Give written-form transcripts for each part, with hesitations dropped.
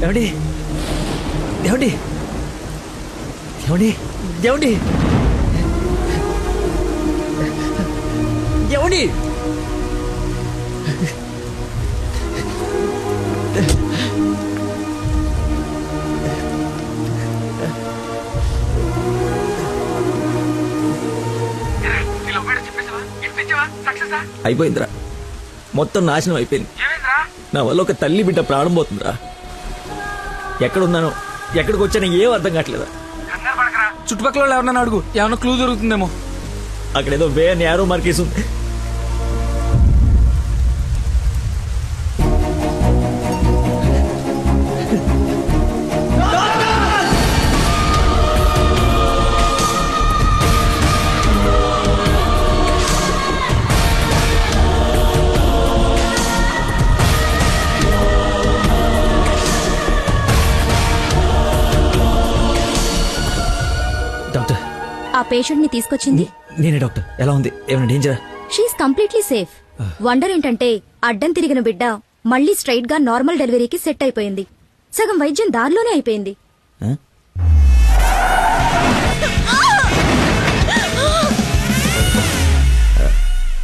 ఏమండి ఏమండి ఏమండి ఏమండి ఏమండి అయిపోయిందిరా, మొత్తం నాశనం అయిపోయింది. నా వల్ల ఒక తల్లి బిడ్డ ప్రాణం పోతుందిరా. ఎక్కడున్నాను, ఎక్కడికి వచ్చానో ఏం అర్థం కావట్లేదా. చుట్టుపక్కల ఎవరన్నా అడుగు, ఏమన్నా క్లూ దొరుకుతుందేమో. అక్కడేదో వే నేరో మార్కేసి ఉంది. డాక్టర్, ఆ పేషెంట్ ని తీసుకొచ్చింది నేనే డాక్టర్. ఎలా ఉంది, ఏమైనా డేంజరా? She is completely safe. వండర్ ఏంటంటే అడ్డం తిరిగిన బిడ్డ మళ్ళీ స్ట్రైట్ గా నార్మల్ డెలివరీకి సెట్ అయిపోయింది. సగం వైద్యం దారిలోనే అయిపోయింది.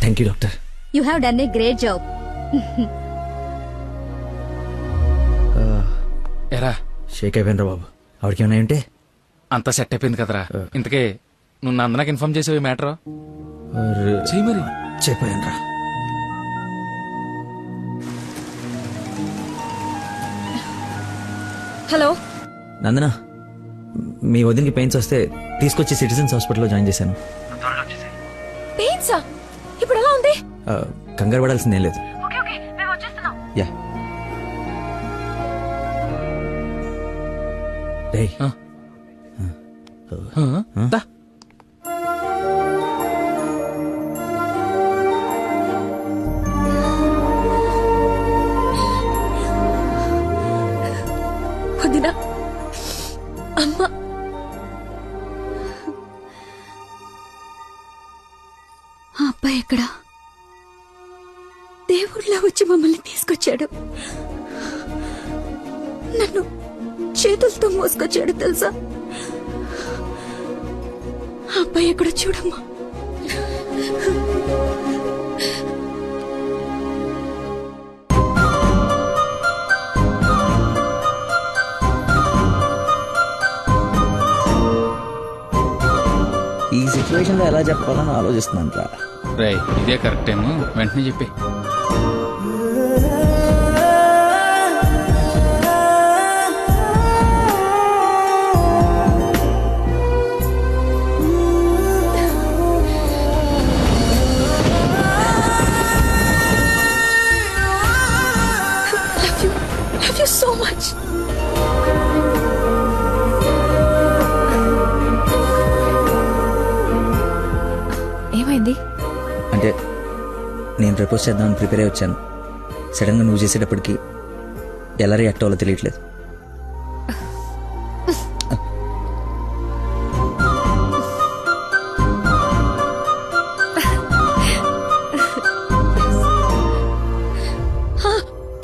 Thank you doctor. You have done a great job. ఎరా షేక్ అయిపోయినరా బాబు. ఆవిడకి ఏమైనా ఉంటే అంతా సెట్ అయిపోయింది కదరా. ఇంతకే నువ్వు నందనకి ఇన్ఫార్మ్ చేసావు మ్యాటర్? చెయ్యి మరి. చెప్పాను. హలో నందన, మీ వదినకి పెయిన్స్ వస్తే తీసుకొచ్చి సిటిజన్స్ హాస్పిటల్లో జాయిన్ చేశాను. పెయిన్సా? ఇప్పుడు ఎలా ఉంది? కంగారు పడాల్సిందేం లేదు. యా రేయ్, దా. వదినా, అమ్మ, ఆ అబ్బాయి ఎక్కడా? దేవుళ్ళ వచ్చి మమ్మల్ని తీసుకొచ్చాడు. నన్ను చేతులతో మోసుకొచ్చాడు తెలుసా? ఆ అబ్బాయి ఎక్కడ చూడమ్మా. ఈ సిచ్యువేషన్ లో ఎలా చెప్పాలని ఆలోచిస్తున్నాను రా. రేయ్, ఇదే కరెక్ట్ టైం, వెంటనే చెప్పి. Love you so much. ఏమైంది? అంటే నేను ప్రపోజ్ చేద్దామని ప్రిపేర్ అయి వచ్చాను. సడన్ గా నువ్వు చేసేటప్పటికి ఎలా రియాక్ట్ అవ్వాలో తెలియట్లేదు.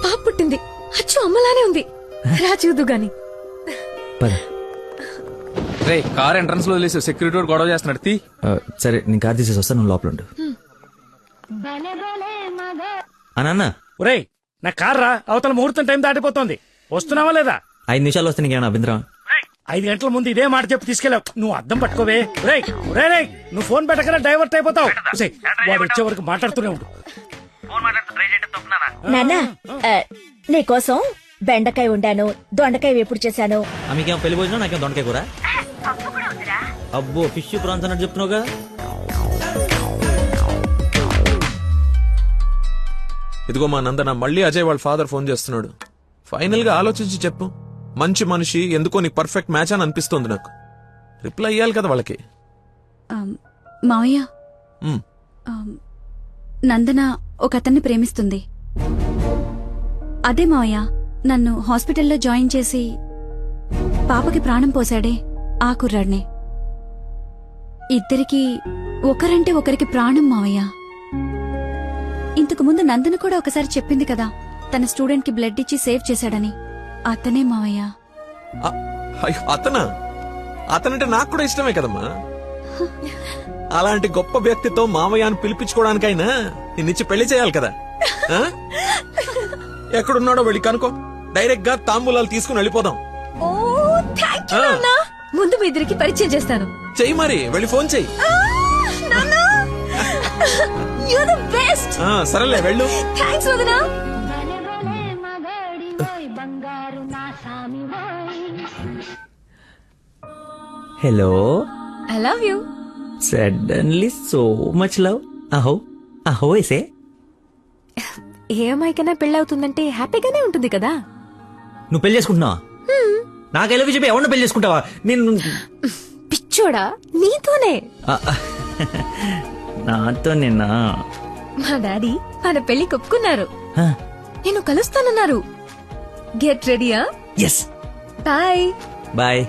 పాప పుట్టింది. అచ్చు అమ్మలానే ఉంది. రా చూదు గాని. రే, కార్ ఎంట్రన్స్ లో వదిలేసి సెక్యూరిటీ వాడు గొడవ చేస్తున్నాడు. తీ. సరే, నేను కార్ తీసేసి వస్తాను, నువ్వు లోపల ఉండు. అన్న, ఒరేయ్, నా కార్ రా, అవతల ముహూర్తం టైం దాటిపోతుంది. వస్తున్నావా లేదా? 5 నిమిషాలు వస్తే నీకేమైనా అభ్యంతరం? 5 గంటల ముందు ఇదే మాట చెప్పి తీసుకెళ్ళావు. నువ్వు అద్దం పట్టుకోవే. రేయ్ రేయ్, నువ్వు ఫోన్ పెట్టకరా డైవర్ట్ అయిపోతావు. వాడు వచ్చే వరకు మాట్లాడుతూనే ఉండు. నాన్నా, నీకోసం బెండకాయ ఉండాను, దొండకాయ వేపుడు చేశాను. మీకేమో పెళ్లి భోజనం, నాకేమో దొండకాయ కూర. అబ్బో, ఫిష్ ప్రాన్స్ అన్నట్టు చెప్తున్నావు కదా. ఇదిగో మా నందన, మళ్ళీ అజయ్ వాళ్ళ ఫాదర్ ఫోన్ చేస్తున్నాడు. ఫైనల్ గా ఆలోచించి చెప్పు. మంచి మనిషి, ఎందుకో నీకు పర్ఫెక్ట్ మ్యాచ్ అని అనిపిస్తుంది నాకు. రిప్లై ఇయ్యాలి కదా వాళ్ళకి. మావయ్య, నందన ఒక అతన్ని ప్రేమిస్తుంది. అదే మావయ్య, నన్ను హాస్పిటల్లో జాయిన్ చేసి పాపకి ప్రాణం పోశాడే ఆ కుర్రాడినే. ఇద్దరికి ఒకరంటే ఒకరికి ప్రాణం మావయ్య. ఇంతకు ముందు నందన కూడా ఒకసారి చెప్పింది కదా, తన స్టూడెంట్ కి బ్లడ్ ఇచ్చి సేవ్ చేశాడని. అతనే మావయ్య. అయ్యో, అతనంటే నాకు కూడా ఇష్టమే కదమ్మా. అలాంటి గొప్ప వ్యక్తితో మామయ్య అని పిలిపించుకోవడానికైనా నిన్నిచ్చి పెళ్లి చేయాలి కదా. ఆ? ఎక్కడున్నాడో వెళ్ళి కనుకో, డైరెక్ట్ గా తాంబూలాలు తీసుకుని వెళ్ళిపోదాం. ఓ థ్యాంక్ యూ నాన్న. ముందు మీ ఇద్దరికి పరిచయం చేస్తాను. చెయ్యి మరి, వెళ్ళి ఫోన్ చెయ్యి. You the best. సరేలే వెళ్ళు. థాంక్స్ వదనా. Hello. I love you. Suddenly so much love. అహో అహో ఎసే. ఏ అమ్మాయికైనా పెళ్ళవుతుందంటే హ్యాపీగానే ఉంటుంది కదా. నువ్వు పెళ్లి చేసుకుంటున్నావా? నాకు ఎలా చెప్పి ఎవరిని పెళ్లి చేసుకుంటావా? నేను పిచ్చోడా, నీతోనే. నాతో నిన్నా. మా డాడీ మన పెళ్లి ఒప్పుకున్నారు. నేను కలుస్తానన్నారు. గెట్ రెడీయా? ఎస్. Bye bye.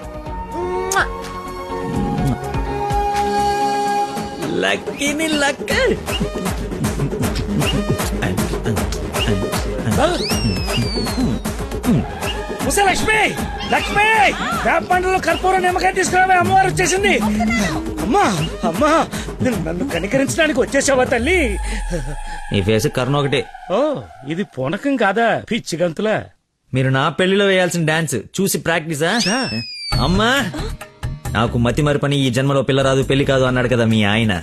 లక్కీని లక్క. ఉసే లక్ష్మి, లక్ష్మి, వేప పండ్లలో కర్పూరం నిమ్మకాయ తీసుకురావే, అమ్మవారు వచ్చేసింది. అమ్మా అమ్మా, నన్ను కనికరించడానికి వచ్చేసావా తల్లి? నీ ఫేస్ కర్ణ ఒకటే. ఓ, ఇది పూనకం కాదా పిచ్చి గంతులా? మీరు నా పెళ్లిలో వేయాల్సిన డాన్స్ చూసి ప్రాక్టీసా? అమ్మా, నాకు మతి మరిపని ఈ జన్మలో పిల్ల రాదు పెళ్లి కాదు అన్నాడు కదా మీ ఆయన.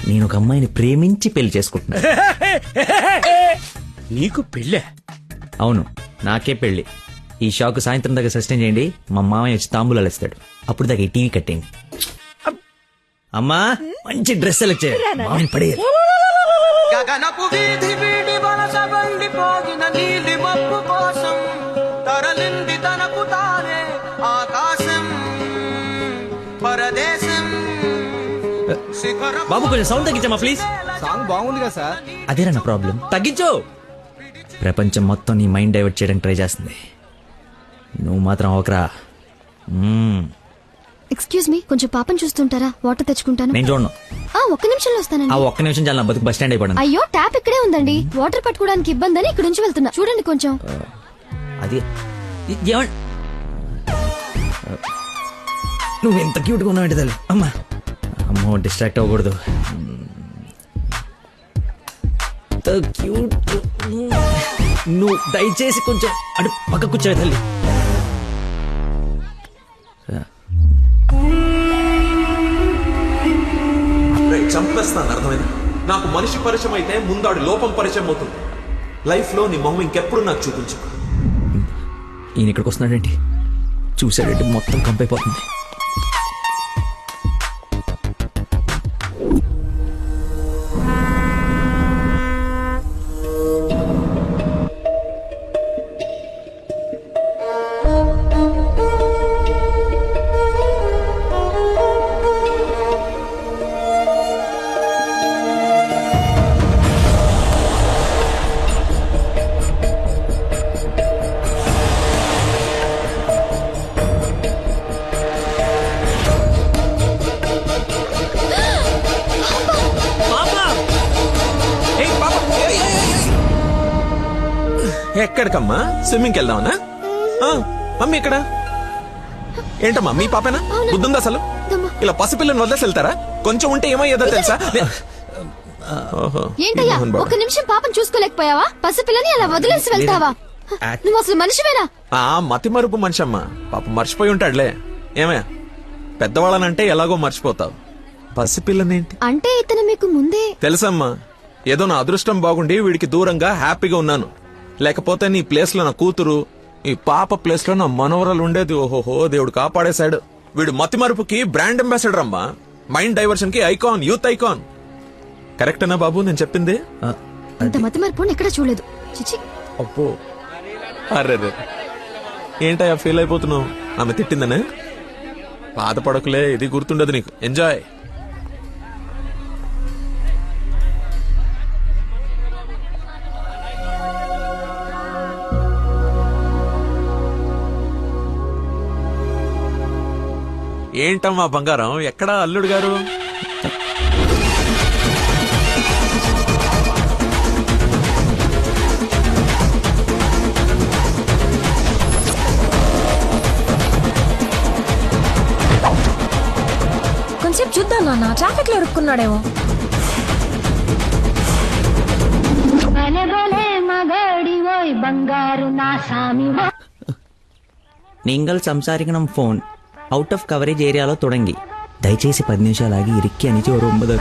నేను ఒక అమ్మాయిని ప్రేమించి పెళ్లి చేసుకుంటున్నా. నీకు పెళ్ళే? అవును, నాకే పెళ్లి. ఈ షాక్ సాయంత్రం దాకా సస్టైన్ చేయండి. మా మామయ్య వచ్చి తాంబూలాలు ఇస్తాడు. అప్పుడు దాకా ఈ టీవీ కట్టేయండి. అమ్మా, మంచి డ్రెస్ సెలెక్ట్ చేయాలి. మామయ్యని పడేయాలి. గగనపు వీధి వీడి వలస వండిపోగిన నీలి మబ్బు కోసం తరలింది తనకు తానే ఆకాశం పరదేశం శిఖరం. బాబు కొంచెం సౌండ్ తగ్గించమ్మా ప్లీజ్. సాంగ్ బాగుంది కదా సార్. అదేనా నా ప్రాబ్లం? తగ్గించు. ప్రపంచం మొత్తం నీ మైండ్ డైవర్ట్ చేయడానికి ట్రై చేస్తుంది. నువ్వు మాత్రం ఒకరా. ఎక్స్క్యూజ్ మీ, కొంచెం పాపం చూస్తుంటారా? వాటర్ తెచ్చుకుంటాను. నేను చూడను. ఒక్క నిమిషంలో ఆ వస్తానండి. ఒక్క నిమిషం చాలా నా బతుకు బస్ స్టాండ్ అయిపోయాను. అయ్యో, ట్యాప్ ఇక్కడే ఉందండి. వాటర్ పట్టుకోవడానికి ఇబ్బంది అని ఇక్కడ నుంచి వెళ్తున్నా. చూడండి కొంచెం. అది నువ్వు ఎంత క్యూట్గా ఉన్నావు తల్లి. అమ్మా అమ్మో, డిస్ట్రాక్ట్ అవ్వకూడదు. క్యూట్. నువ్వు దయచేసి కొంచెం అటు పక్క కూర్చోవే తల్లి. చంపేస్తాను, అర్థమైంది? నాకు మనిషి పరిచయం అయితే ముందాడు లోపం పరిచయం అవుతుంది. లైఫ్ లో నీ మొహం ఇంకెప్పుడు నాకు చూపించు. ఈయన ఇక్కడికి వస్తున్నాడేంటి? చూసాడంటే మొత్తం కంపైపోతుంది. ఎక్కడికమ్మా? స్విమ్మింగ్కి వెళ్దామనా? మమ్మీ ఇక్కడ ఏంటమ్మా? మీ పాపేనా? బుద్ధుందా అసలు? ఇలా పసిపిల్లని వదిలేసి వెళ్తారా? కొంచెం ఉంటే ఏమయ్యేదో తెలుసా? ఏంటయ్యా, ఒక్క నిమిషం పాపం చూసుకోలేకపోయావా? పసిపిల్లని అలా వదిలేసి వెళ్తావా? నువ్వు అసలు మనిషివేనా? మతి మరుపు మనిషి అమ్మా. పాప మర్చిపోయి ఉంటాడులే. ఏమే, పెద్దవాళ్ళనంటే ఎలాగో మర్చిపోతావు. పసిపిల్లనేంటి అంటే ఇతను మీకు ముందే తెలుసమ్మా. ఏదో నా అదృష్టం బాగుండి వీడికి దూరంగా హ్యాపీగా ఉన్నాను. లేకపోతే నీ ప్లేస్ లో నా కూతురు, ఈ పాప ప్లేస్ లో నా మనవరాలు ఉండేది. ఓహోహో, దేవుడు కాపాడేశాడు. వీడు మతి మరుపుకి బ్రాండ్ అంబాసిడర్ అమ్మా. మైండ్ డైవర్షన్ కి ఐకాన్, యూత్ ఐకాన్. కరెక్టేనా బాబు నేను చెప్పింది? ఇంత మతి మార్పు ఎక్కడ చూడలేదు. చిచి. అబ్బో, అర్రే, ఏంటయ్యా ఫీల్ అయిపోతున్నావు? ఆమె తిట్టిందనే? బాధపడకులే, ఇది గుర్తుండదు నీకు. ఎంజాయ్. ఏంటమ్మా బంగారం, ఎక్కడా అల్లుడు గారు? నాన్న ట్రాఫిక్ లో ఇరుక్కున్నాడేమో. നിങ്ങൾ സംസാരിക്കണം ഫോൺ ഔട്ട് ഓഫ് കവറേജ് ഏരിయాలో തുടങ്ങി దయచేసి 10 నిమిషాలు ఆగి ఇరిక్కి అని 9